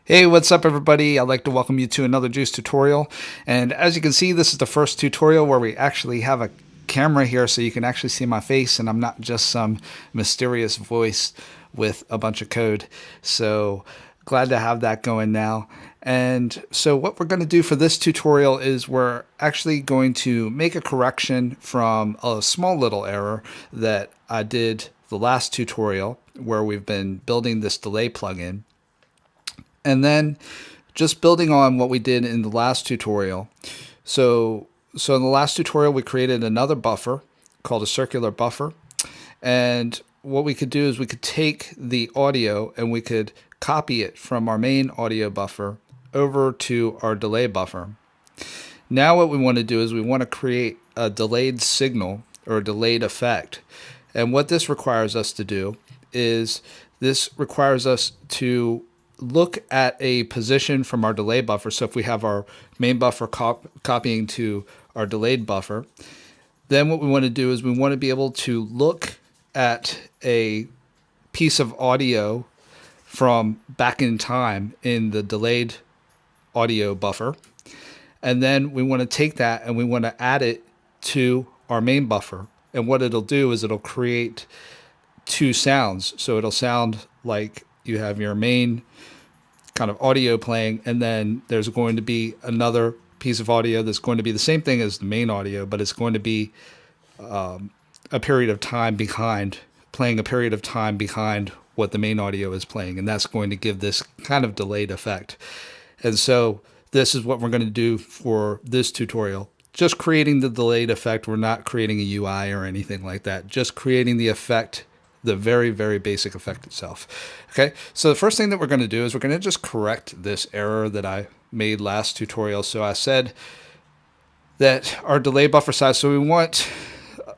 Hey, what's up everybody? I'd like to welcome you to another Juice tutorial. And as you can see, this is the first tutorial where we actually have a camera here so you can actually see my face and I'm not just some mysterious voice with a bunch of code. So glad to have that going now. And so what we're going to do for this tutorial is we're actually going to make a correction from a small little error that I did the last tutorial where we've been building this delay plugin. And then just building on what we did in the last tutorial. So in the last tutorial, we created another buffer called a circular buffer. And what we could do is we could take the audio and we could copy it from our main audio buffer over to our delay buffer. Now what we want to do is we want to create a delayed signal or a delayed effect. And what this requires us to do is this requires us to look at a position from our delay buffer. So if we have our main buffer copying to our delayed buffer, then what we want to do is we want to be able to look at a piece of audio from back in time in the delayed audio buffer. And then we want to take that and we want to add it to our main buffer. And what it'll do is it'll create two sounds. So it'll sound like you have your main kind of audio playing, and then there's going to be another piece of audio that's going to be the same thing as the main audio, but it's going to be a period of time behind, playing a period of time behind what the main audio is playing, and that's going to give this kind of delayed effect. And so this is what we're going to do for this tutorial. Just creating the delayed effect. We're not creating a UI or anything like that. Just creating the effect, the very, very basic effect itself. Okay, so the first thing that we're going to do is we're going to just correct this error that I made last tutorial. So I said that our delay buffer size, so we want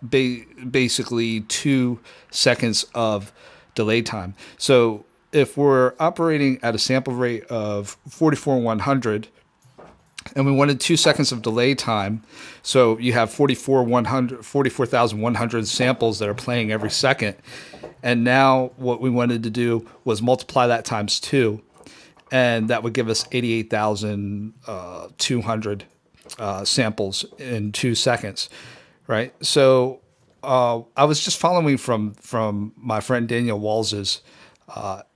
basically 2 seconds of delay time. So if we're operating at a sample rate of 44,100, and we wanted 2 seconds of delay time, so you have 44,100 samples that are playing every second. And now what we wanted to do was multiply that times 2, and that would give us 88,200 samples in 2 seconds, right? So I was just following from my friend Daniel Walz's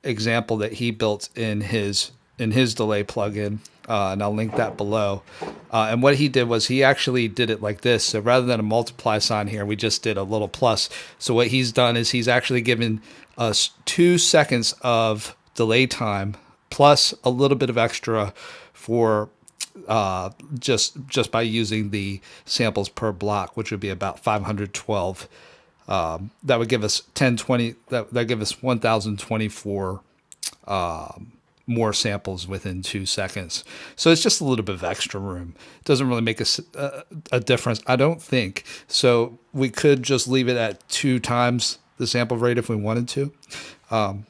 example that he built in his delay plugin. And I'll link that below. And what he did was he actually did it like this. So rather than a multiply sign here, we just did a little plus. So what he's done is he's actually given us 2 seconds of delay time plus a little bit of extra for just by using the samples per block, which would be about 512. That would give us 1020. That give us 1,024. More samples within 2 seconds. So it's just a little bit of extra room. It doesn't really make a difference, I don't think. So we could just leave it at 2 times the sample rate if we wanted to.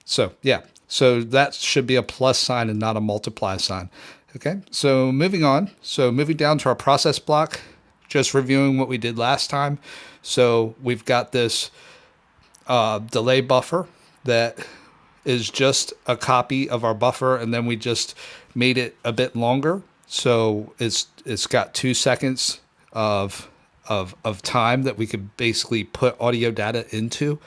So that should be a plus sign and not a multiply sign. Okay, so moving on. So moving down to our process block, just reviewing what we did last time. So we've got this delay buffer that is just a copy of our buffer, and then we just made it a bit longer. So it's got 2 seconds of time that we could basically put audio data into.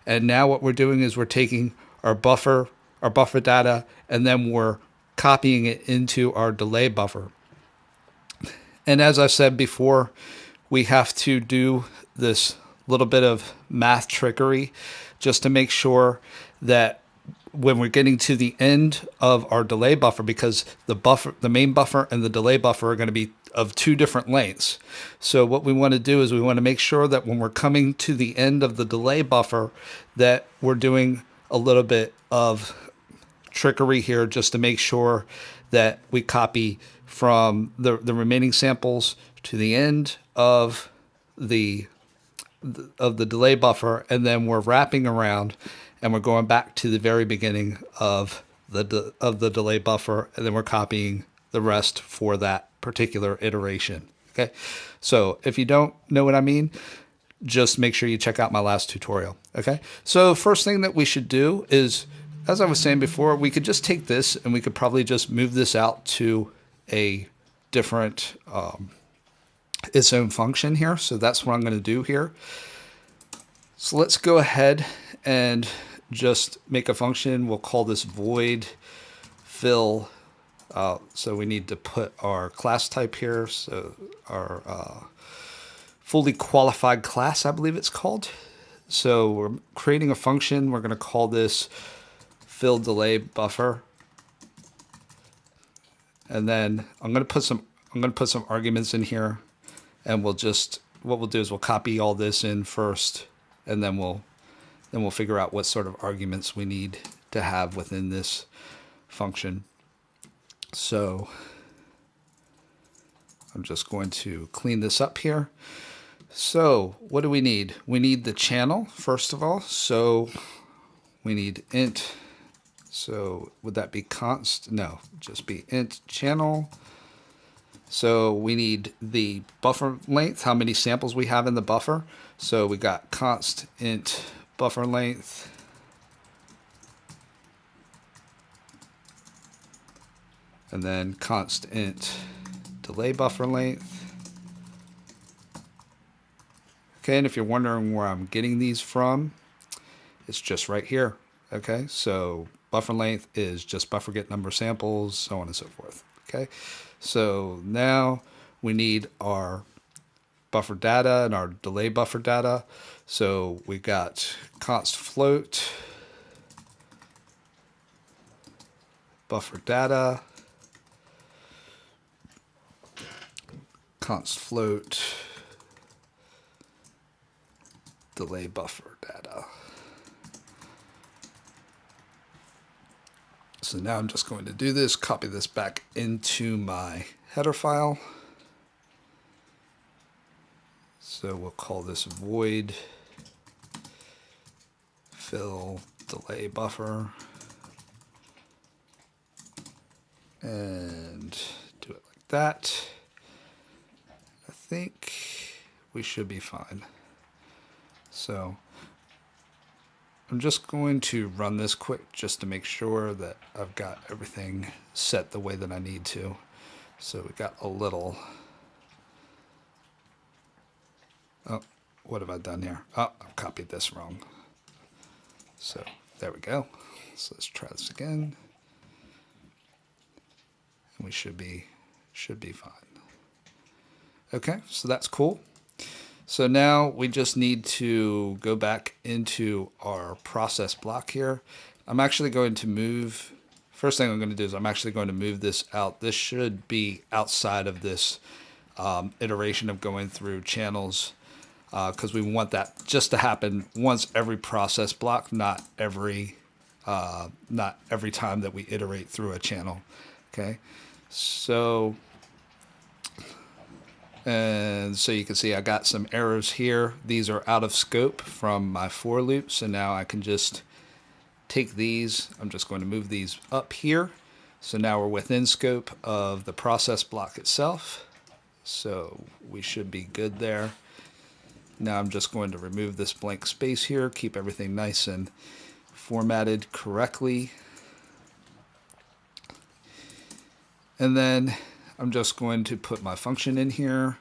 And now what we're doing is we're taking our buffer data, and then we're copying it into our delay buffer. And as I said before, we have to do this little bit of math trickery just to make sure that when we're getting to the end of our delay buffer, because the main buffer and the delay buffer are going to be of 2 different lengths. So what we want to do is we want to make sure that when we're coming to the end of the delay buffer, that we're doing a little bit of trickery here just to make sure that we copy from the remaining samples to the end of the delay buffer, and then we're wrapping around and we're going back to the very beginning of the delay buffer, and then we're copying the rest for that particular iteration. Okay, so if you don't know what I mean, just make sure you check out my last tutorial. Okay, so first thing that we should do is as I was saying before, we could just take this and we could probably just move this out to a different, its own function here. So that's what I'm going to do here. So let's go ahead and just make a function. We'll call this void fill. So we need to put our class type here. So our fully qualified class, I believe it's called. So we're creating a function. We're going to call this fill delay buffer. And then I'm going to put some arguments in here, and what we'll do is we'll copy all this in first, and then we'll figure out what sort of arguments we need to have within this function. So I'm just going to clean this up here. So what do we need? We need the channel, first of all. So we need int. So would that be const? No, just be int channel. So we need the buffer length, how many samples we have in the buffer. So we got const int buffer length. And then const int delay buffer length. Okay, and if you're wondering where I'm getting these from, it's just right here. Okay, so buffer length is just buffer get number of samples, so on and so forth. Okay, so now we need our buffer data and our delay buffer data. So we got const float buffer data, const float delay buffer data. So now I'm just going to do this, copy this back into my header file. So we'll call this void fill delay buffer and do it like that. I think we should be fine. So I'm just going to run this quick just to make sure that I've got everything set the way that I need to. So we got a little, oh, what have I done here? Oh, I've copied this wrong. So there we go. So let's try this again. And we should be fine. Okay, so that's cool. So now we just need to go back into our process block here. I'm actually going to move, first thing I'm going to do is I'm actually going to move this out. This should be outside of this iteration of going through channels, because we want that just to happen once every process block, not every time that we iterate through a channel. Okay, so you can see I got some errors here. These are out of scope from my for loop. So now I can just take these. I'm just going to move these up here. So now we're within scope of the process block itself. So we should be good there. Now I'm just going to remove this blank space here, keep everything nice and formatted correctly. And then I'm just going to put my function in here,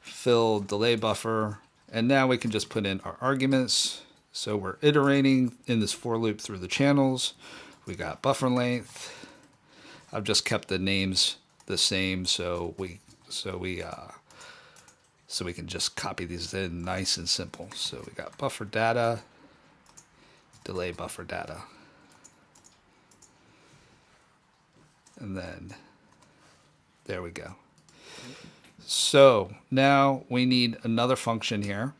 fill delay buffer, and now we can just put in our arguments. So we're iterating in this for loop through the channels. We got buffer length. I've just kept the names the same so we can just copy these in nice and simple. So we got buffer data, delay buffer data, and then there we go. So now we need another function here.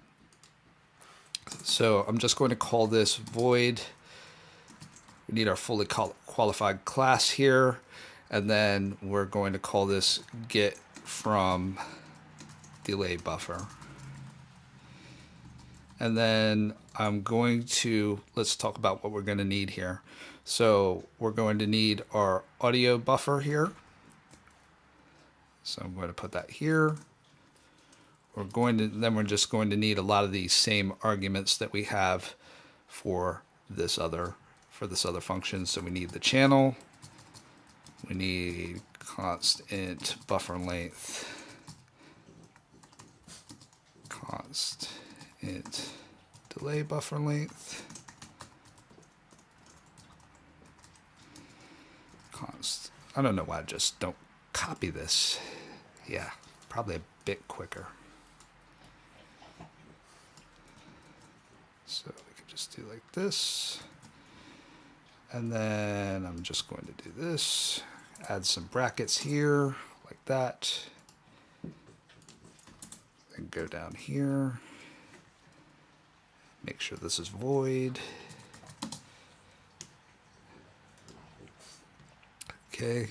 So I'm just going to call this void. We need our fully qualified class here. And then we're going to call this get from delay buffer. And then I'm going to, let's talk about what we're going to need here. So we're going to need our audio buffer here. So I'm going to put that here. Then we're just going to need a lot of these same arguments that we have for this other for this other function. So we need the channel. We need constant buffer length. Constant delay buffer length. I don't know why I just don't copy this. Yeah, probably a bit quicker. So we could just do like this. And then I'm just going to do this. Add some brackets here, like that. And go down here. Make sure this is void. Okay,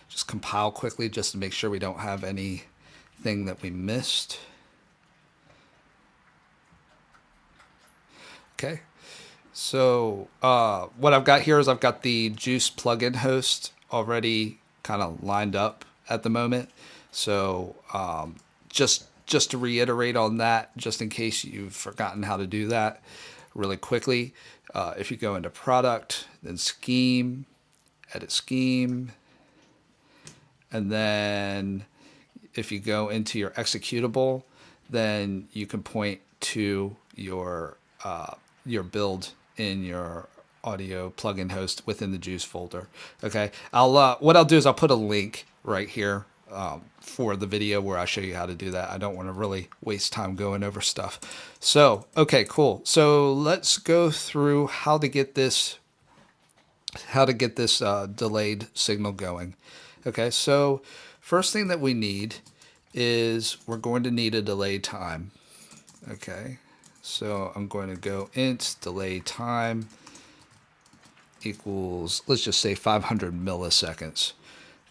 just compile quickly just to make sure we don't have anything that we missed. Okay, so what I've got here is I've got the Juce plugin host already kind of lined up at the moment. So just to reiterate on that, just in case you've forgotten how to do that really quickly, if you go into product, then scheme, edit scheme, and then if you go into your executable, then you can point to your build in your audio plugin host within the Juce folder. Okay, what I'll do is I'll put a link right here for the video where I show you how to do that. I don't want to really waste time going over stuff. So okay, cool. So let's go through how to get this delayed signal going. Okay, so first thing that we need is we're going to need a delay time. Okay, so I'm going to go int delay time equals, let's just say 500 milliseconds.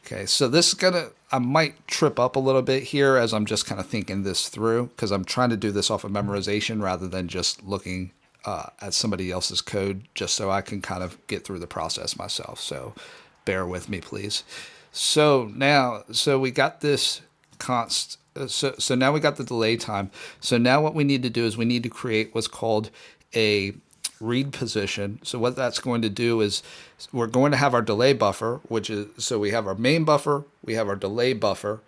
Okay, so this is I might trip up a little bit here as I'm just kind of thinking this through, because I'm trying to do this off of memorization rather than just looking at somebody else's code, just so I can kind of get through the process myself. So bear with me, please. So we got this so now we got the delay time. So now what we need to do is we need to create what's called a read position. So what that's going to do is we're going to have our delay buffer, so we have our main buffer, we have our delay buffer,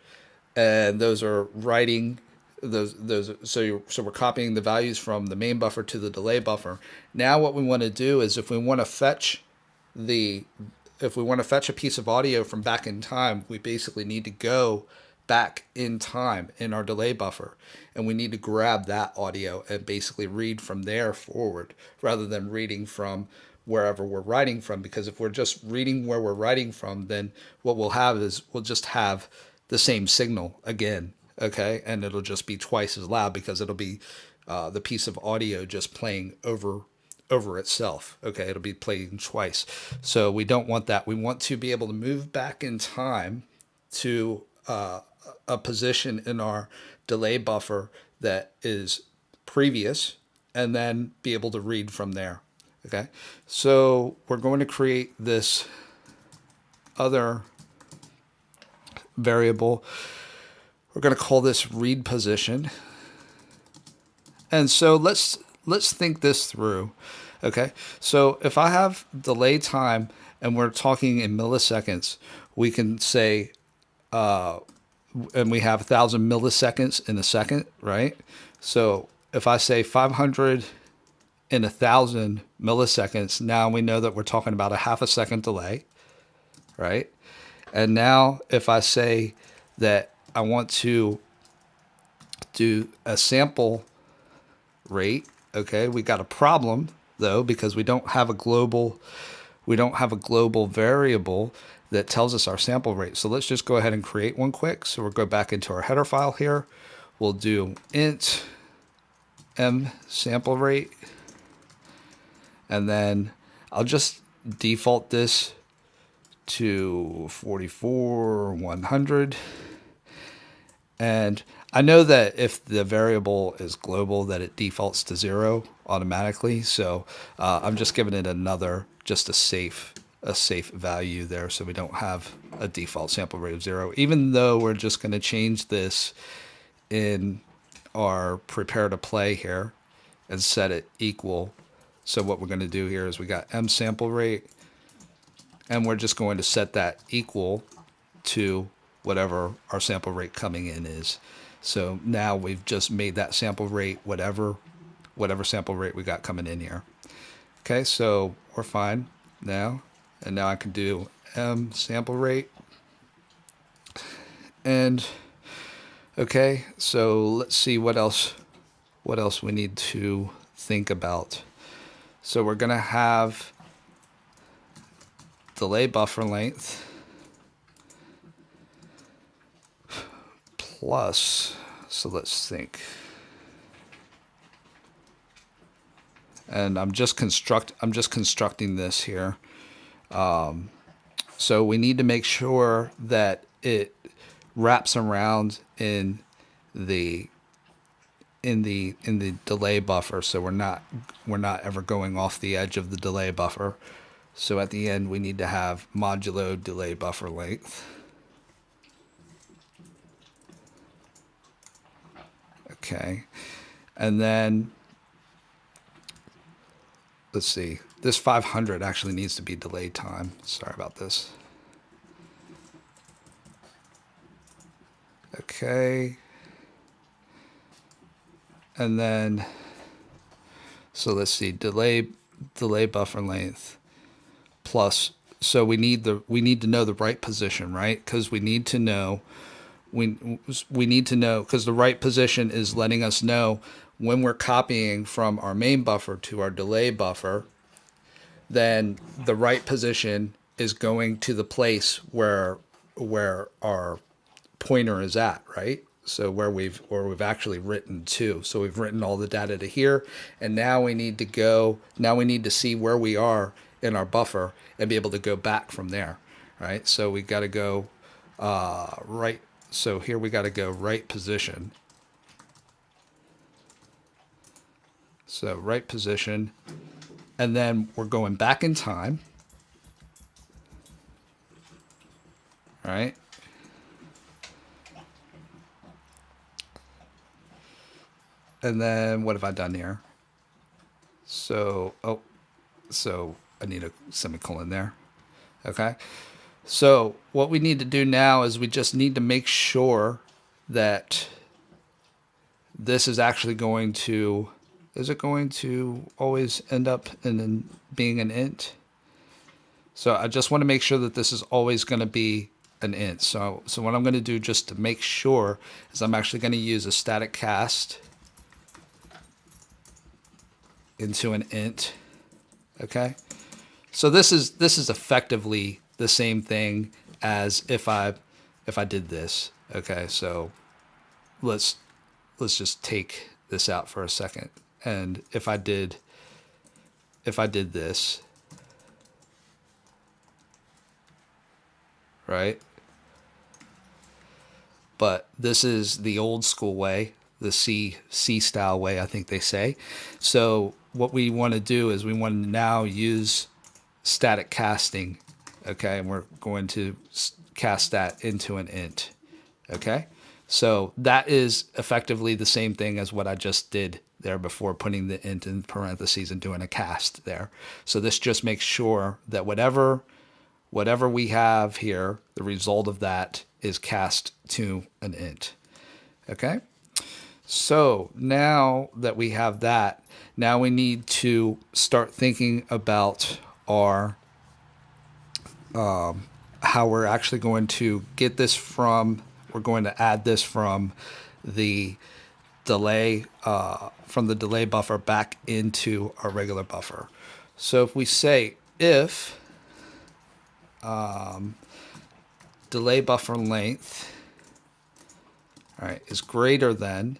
and those are writing so we're copying the values from the main buffer to the delay buffer. Now what we want to do is if we want to fetch a piece of audio from back in time, we basically need to go back in time in our delay buffer, and we need to grab that audio and basically read from there forward rather than reading from wherever we're writing from, because if we're just reading where we're writing from, then what we'll have is we'll just have the same signal again. Okay, and it'll just be twice as loud because it'll be the piece of audio just playing over itself. Okay, it'll be playing twice. So we don't want that. We want to be able to move back in time to a position in our delay buffer that is previous, and then be able to read from there. Okay, so we're going to create this other variable. We're going to call this read position. And so let's think this through. Okay, so if I have delay time and we're talking in milliseconds, we can say, and we have 1,000 milliseconds in a second, right? So if I say 500 in 1,000 milliseconds, now we know that we're talking about a half a second delay, right? And now if I say that I want to do a sample rate, okay, we got a problem though, because we don't have a global variable that tells us our sample rate. So let's just go ahead and create one quick. So we'll go back into our header file here. We'll do int m sample rate, and then I'll just default this to 44,100. And I know that if the variable is global, that it defaults to 0 automatically. So I'm just giving it just a safe value there, so we don't have a default sample rate of 0, even though we're just going to change this in our prepare to play here and set it equal So what we're going to do here is we got M sample rate, and we're just going to set that equal to whatever our sample rate coming in is. So now we've just made that sample rate whatever sample rate we got coming in here. Okay, so we're fine now. And now I can do M sample rate. And okay, so let's see what else we need to think about. So we're going to have delay buffer length plus, so let's think. And I'm just constructing this here. So we need to make sure that it wraps around in the delay buffer, so we're not ever going off the edge of the delay buffer. So at the end we need to have modulo delay buffer length. Okay, and then let's see, this 500 actually needs to be delay time. Sorry about this. Okay. And then, so let's see, delay buffer length plus, so we need to know the right position, right? Because we need to know, because the right position is letting us know when we're copying from our main buffer to our delay buffer, then the right position is going to the place where our pointer is at, right? So where we've actually written to. So we've written all the data to here, and now we need to see where we are in our buffer and be able to go back from there, right? So we got to go right. So here we got to go right position. So right position, and then we're going back in time, all right? And then what have I done here? So, so I need a semicolon there. Okay. So what we need to do now is we just need to make sure that this is actually going to, is it going to always end up in being an int? So I just want to make sure that this is always going to be an int. So what I'm going to do just to make sure is I'm actually going to use a static cast into an int. Okay, so this is effectively the same thing as if I did this. Okay, so let's just take this out for a second, and if I did this, right? But this is the old school way, the C style way, I think they say. So what we want to do is we want to now use static casting, okay? And we're going to cast that into an int, okay? So that is effectively the same thing as what I just did there before, putting the int in parentheses and doing a cast there. So this just makes sure that whatever we have here, the result of that is cast to an int, okay? So now that we have that, now we need to start thinking about our how we're actually going to get this from, we're going to add this from the delay buffer back into our regular buffer. So if we say if delay buffer length, all right, is greater than,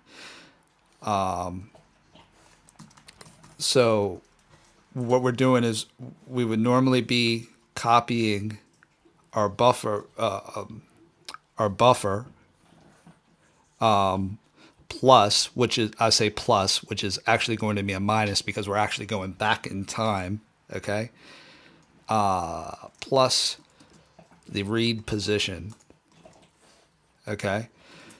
so what we're doing is we would normally be copying our buffer, plus, which is, I say plus, which is actually going to be a minus because we're actually going back in time, okay? Plus the read position, okay?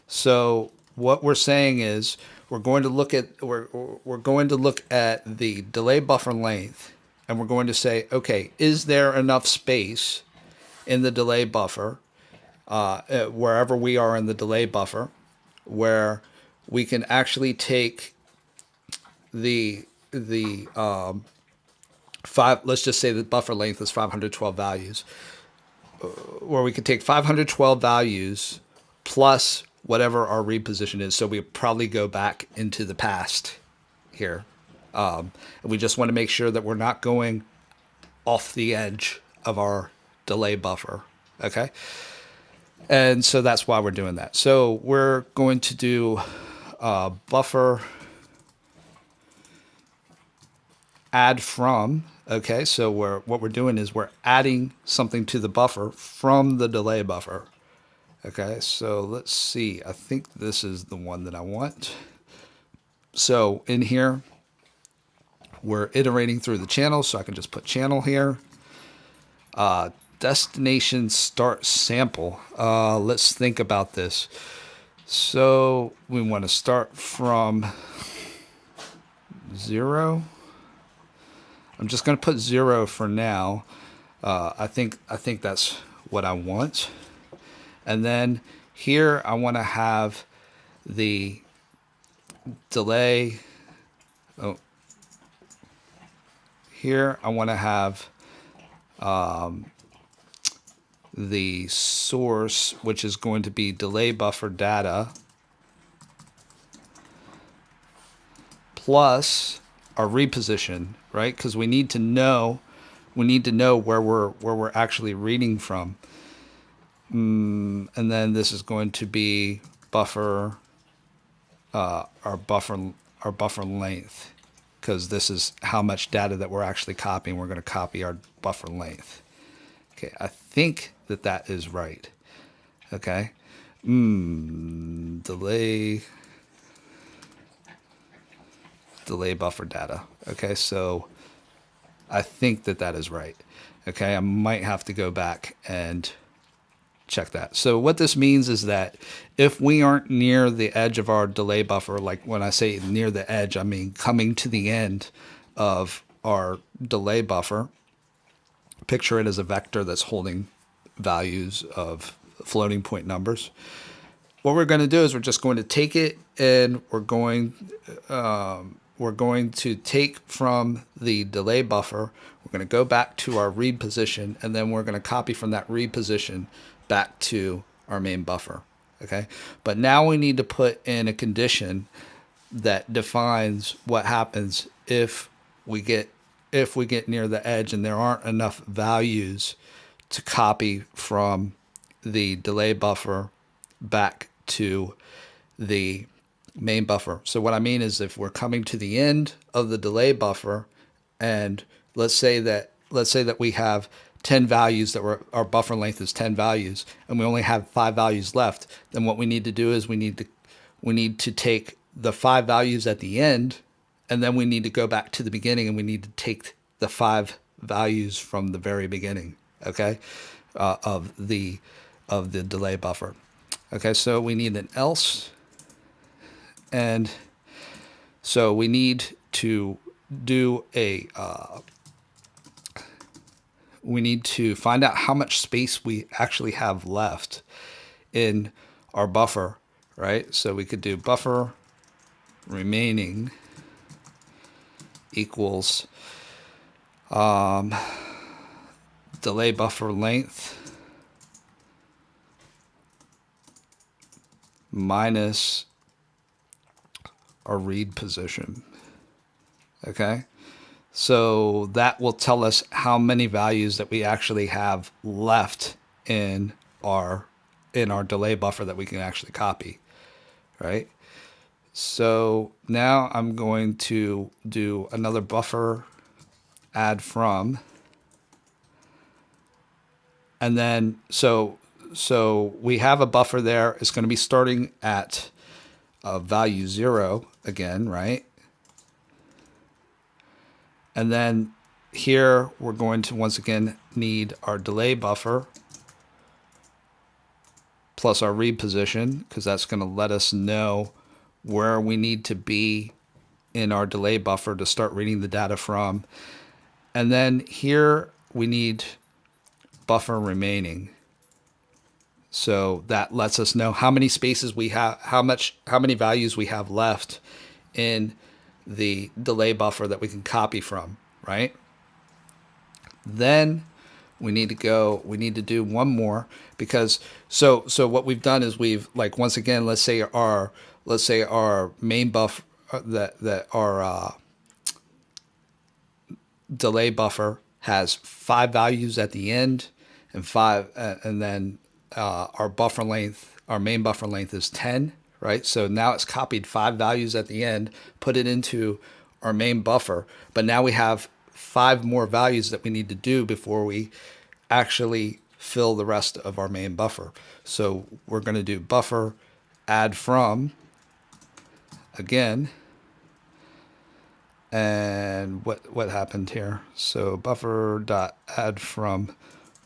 So what we're saying is we're going to look at we're going to look at the delay buffer length, and we're going to say, okay, is there enough space in the delay buffer, wherever we are in the delay buffer, where we can actually take the five. Let's just say the buffer length is 512 values, where we could take 512 values plus whatever our read position is. So we probably go back into the past here. And we just want to make sure that we're not going off the edge of our delay buffer. Okay. And so that's why we're doing that. So we're going to do buffer add from. Okay, so what we're doing is we're adding something to the buffer from the delay buffer. Okay, so let's see. I think this is the one that I want. So in here, we're iterating through the channel, so I can just put channel here. Destination start sample. Let's think about this. So we want to start from 0. I'm just going to put 0 for now. I think that's what I want. And then here I want to have the delay. Oh, here I want to have the source, which is going to be delay buffer data plus our reposition, right? Because we need to know where we're actually reading from. And then this is going to be buffer, our buffer length, because this is how much data that we're actually copying. We're going to copy our buffer length. Okay, I think that is right. Okay, delay buffer data. Okay, so I think that is right. Okay, I might have to go back and check that. So what this means is that if we aren't near the edge of our delay buffer, like when I say near the edge, I mean coming to the end of our delay buffer, picture it as a vector that's holding values of floating point numbers. What we're going to do is we're just going to take it and we're going to take from the delay buffer. We're going to go back to our read position, and then we're going to copy from that read position back to our main buffer. Okay, but now we need to put in a condition that defines what happens if we get near the edge and there aren't enough values to copy from the delay buffer back to the main buffer. So what I mean is, if we're coming to the end of the delay buffer, and let's say that we have 10 values, our buffer length is 10 values, and we only have 5 values left, then what we need to do is we need to take the 5 values at the end, and then we need to go back to the beginning, and we need to take the 5 values from the very beginning, okay, of the delay buffer. Okay, so we need an else, and so we need to do we need to find out how much space we actually have left in our buffer, right? So we could do buffer remaining equals delay buffer length minus our read position. Okay, so that will tell us how many values that we actually have left in our delay buffer that we can actually copy, right? So now I'm going to do another buffer add from, and then so we have a buffer there. It's going to be starting at value 0 again, right? And then here we're going to once again need our delay buffer plus our read position, because that's going to let us know where we need to be in our delay buffer to start reading the data from. And then here we need buffer remaining. So that lets us know how many spaces we have, how many values we have left in the delay buffer that we can copy from, right? Then we need to do one more, because so what we've done is we've, like, once again, let's say our main buffer, that our delay buffer has 5 values at the end, and then our main buffer length is 10, right? So now it's copied 5 values at the end, put it into our main buffer, but now we have 5 more values that we need to do before we actually fill the rest of our main buffer. So we're going to do buffer add from again. And what happened here? So buffer dot add from,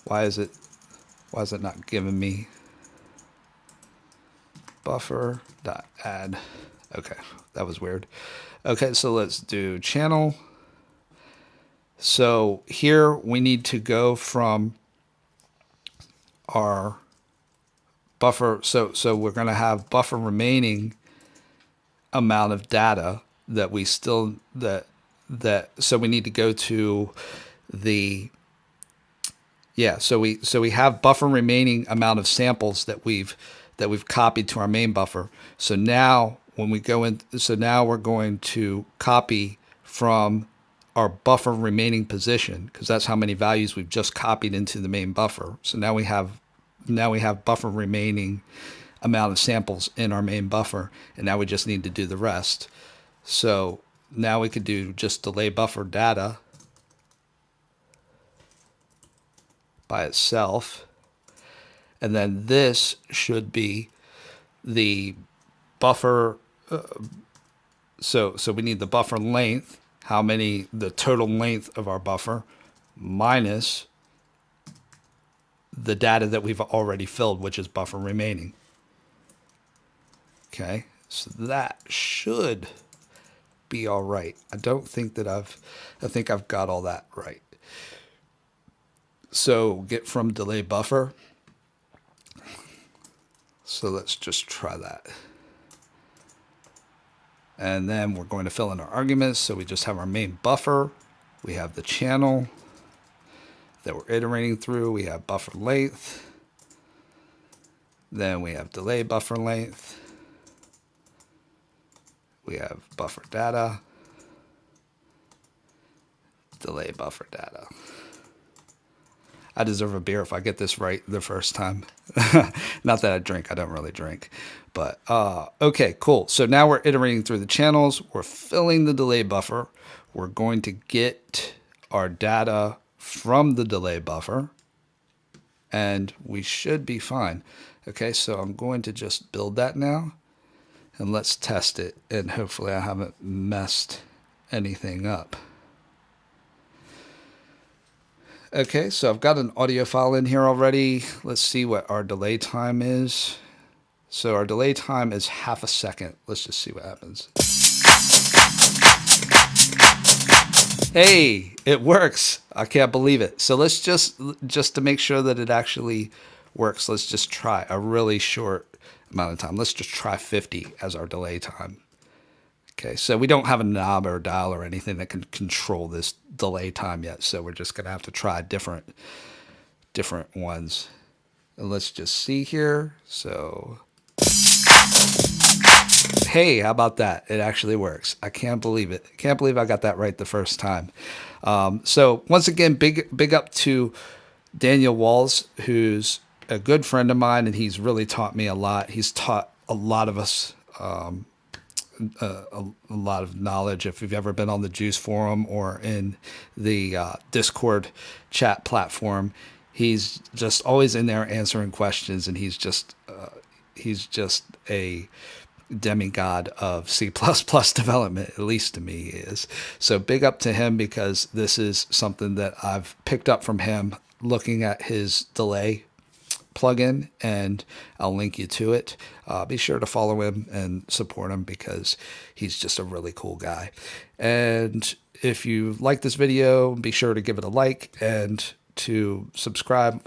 why is it not giving me buffer dot add? Okay, that was weird. Okay, so let's do channel. So here we need to go from our buffer. So we're going to have buffer remaining amount of data that we still so we need to go to the so we have buffer remaining amount of samples that we've copied to our main buffer. So now when we go in, so now we're going to copy from our buffer remaining position, because that's how many values we've just copied into the main buffer. So now we have buffer remaining amount of samples in our main buffer, and now we just need to do the rest. So now we could do just delay buffer data by itself, and then this should be the buffer. So we need the buffer length, the total length of our buffer, minus the data that we've already filled, which is buffer remaining. Okay, so that should be all right. I think I've got all that right. So get from delay buffer. So let's just try that. And then we're going to fill in our arguments. So we just have our main buffer. We have the channel that we're iterating through. We have buffer length. Then we have delay buffer length. We have buffer data. Delay buffer data. I deserve a beer if I get this right the first time. Not that I drink. I don't really drink. But okay, cool. So now we're iterating through the channels. We're filling the delay buffer. We're going to get our data from the delay buffer, and we should be fine. Okay, so I'm going to just build that now, and let's test it, and hopefully I haven't messed anything up. Okay, so I've got an audio file in here already. Let's see what our delay time is. So our delay time is half a second. Let's just see what happens. Hey, it works. I can't believe it. So let's just to make sure that it actually works, let's just try a really short amount of time. Let's just try 50 as our delay time. Okay, so we don't have a knob or dial or anything that can control this delay time yet, so we're just going to have to try different ones. And let's just see here. So, hey, how about that? It actually works. I can't believe it. I can't believe I got that right the first time. So once again, big up to Daniel Walls, who's a good friend of mine, and he's really taught me a lot. He's taught a lot of us a lot of knowledge. If you've ever been on the Juce forum or in the Discord chat platform, he's just always in there answering questions, and he's just a demigod of C++ development, at least to me he is. So big up to him, because this is something that I've picked up from him looking at his delay plugin, and I'll link you to it. Be sure to follow him and support him because he's just a really cool guy. And if you like this video, be sure to give it a like and to subscribe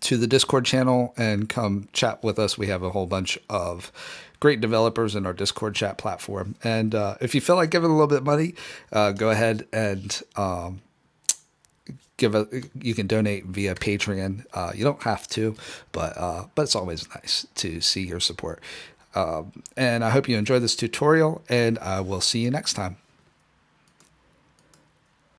to the Discord channel and come chat with us. We have a whole bunch of great developers in our Discord chat platform. And if you feel like giving a little bit of money, go ahead and you can donate via Patreon. You don't have to, but it's always nice to see your support. And I hope you enjoyed this tutorial, and I will see you next time.